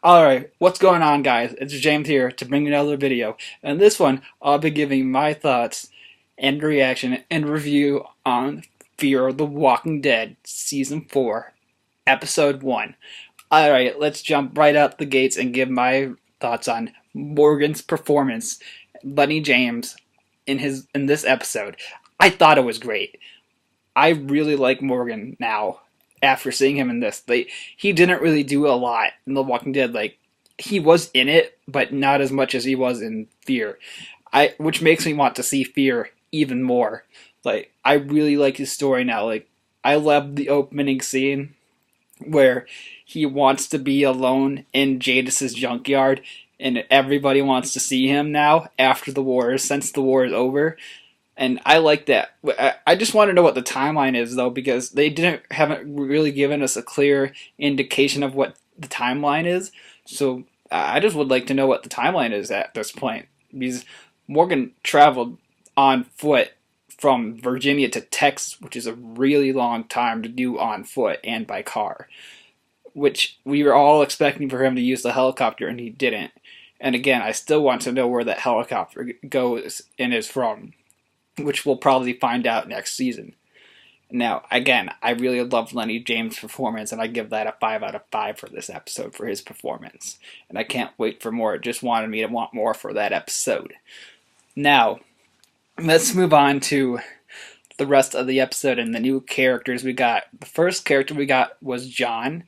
Alright, what's going on, guys? It's James here to bring another video. And this one, I'll be giving my thoughts and reaction and review on Fear of the Walking Dead Season 4, Episode 1. Alright, let's jump right out the gates and give my thoughts on Morgan's performance, Lenny James, in this episode. I thought it was great. I really like Morgan now after seeing him in this. He didn't really do a lot in The Walking Dead. He was in it, but not as much as he was in Fear. Which makes me want to see Fear even more. I really like his story now. I love the opening scene where he wants to be alone in Jadis's junkyard, and everybody wants to see him now after the war, since the war is over. And I like that. I just want to know what the timeline is, though, because they haven't really given us a clear indication of what the timeline is. So I just would like to know what the timeline is at this point, because Morgan traveled on foot from Virginia to Texas, which is a really long time to do on foot and by car, which we were all expecting for him to use the helicopter, and he didn't. And again, I still want to know where that helicopter goes and is from, which we'll probably find out next season. Now, again, I really love Lenny James' performance, and I give that a 5 out of 5 for this episode for his performance. And I can't wait for more. It just wanted me to want more for that episode. Now, let's move on to the rest of the episode and the new characters we got. The first character we got was John.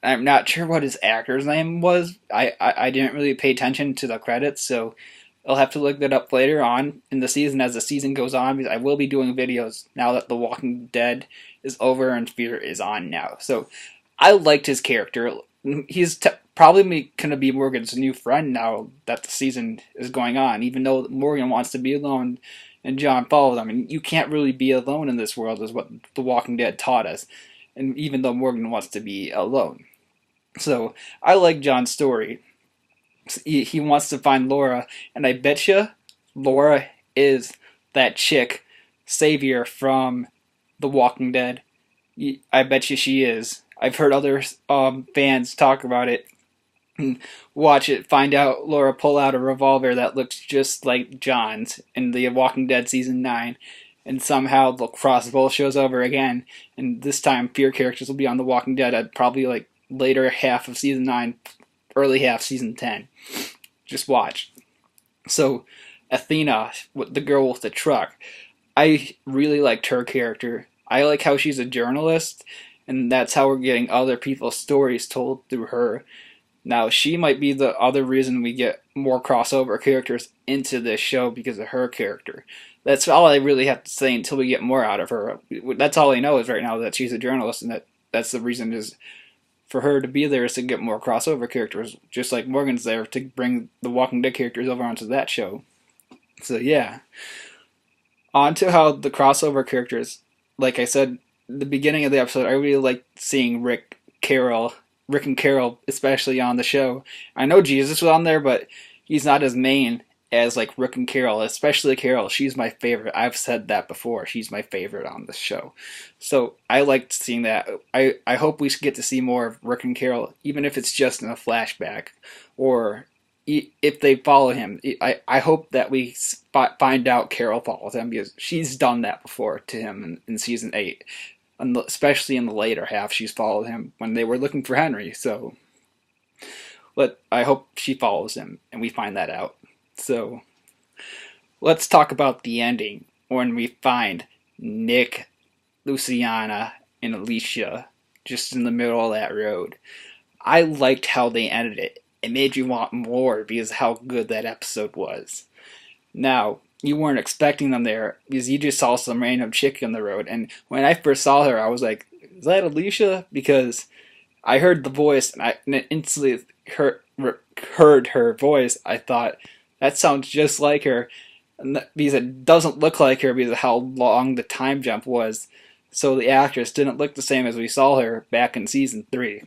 I'm not sure what his actor's name was. I didn't really pay attention to the credits, so I'll have to look that up later on in the season as the season goes on, because I will be doing videos now that The Walking Dead is over and Fear is on now. So I liked his character. He's probably going to be Morgan's new friend now that the season is going on, even though Morgan wants to be alone and John follows him. And you can't really be alone in this world, is what The Walking Dead taught us. And even though Morgan wants to be alone. So I like John's story. He wants to find Laura, and I bet you Laura is that chick, Savior from The Walking Dead. I bet you she is. I've heard other fans talk about it. Watch it, find out Laura pull out a revolver that looks just like John's in The Walking Dead Season 9. And somehow the crossbow shows over again, and this time Fear characters will be on The Walking Dead at probably later half of Season 9, early half Season 10. Just watch. So, Athena, the girl with the truck, I really liked her character. I like how she's a journalist, and that's how we're getting other people's stories told through her. Now, she might be the other reason we get more crossover characters into this show, because of her character. That's all I really have to say until we get more out of her. That's all I know is right now that she's a journalist, and that's the reason is for her to be there is to get more crossover characters, just like Morgan's there to bring the Walking Dead characters over onto that show. So yeah. On to how the crossover characters, like I said at the beginning of the episode, I really like seeing Rick and Carol especially on the show. I know Jesus was on there, but he's not as main as Rick and Carol, especially Carol. She's my favorite. I've said that before. She's my favorite on the show. So I liked seeing that. I hope we get to see more of Rick and Carol, even if it's just in a flashback, or if they follow him. I hope that we find out Carol follows him, because she's done that before to him in Season 8. And especially in the later half, she's followed him when they were looking for Henry. So I hope she follows him, and we find that out. So, let's talk about the ending when we find Nick, Luciana, and Alicia just in the middle of that road. I liked how they ended it. It made you want more because of how good that episode was. Now, you weren't expecting them there because you just saw some random chick on the road. And when I first saw her, I was like, is that Alicia? Because I heard the voice, and I instantly heard her voice. I thought, that sounds just like her, because it doesn't look like her because of how long the time jump was. So the actress didn't look the same as we saw her back in Season 3.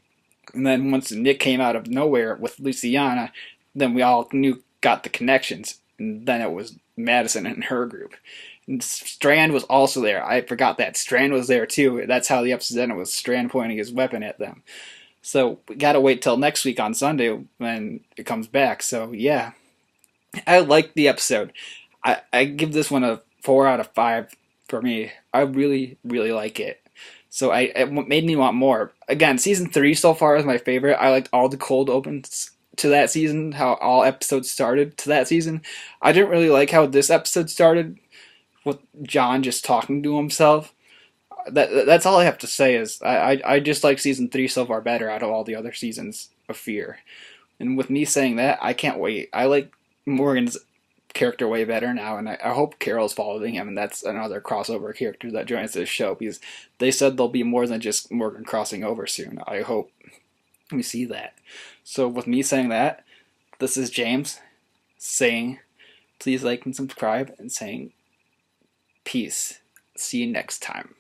And then once Nick came out of nowhere with Luciana, then we all got the connections. And then it was Madison and her group. And Strand was also there. I forgot that. Strand was there too. That's how the episode ended, was Strand pointing his weapon at them. So we gotta wait till next week on Sunday when it comes back. So yeah, I like the episode. I give this one a 4 out of 5 for me. I really, really like it. So it made me want more. Again, season 3 so far is my favorite. I liked all the cold opens to that season, how all episodes started to that season. I didn't really like how this episode started with John just talking to himself. That's all I have to say is I just like season 3 so far better out of all the other seasons of Fear. And with me saying that, I can't wait. I like Morgan's character way better now, and I hope Carol's following him, and that's another crossover character that joins this show, because they said there'll be more than just Morgan crossing over soon. I hope we see that. So with me saying that, this is James saying please like and subscribe, and saying peace. See you next time.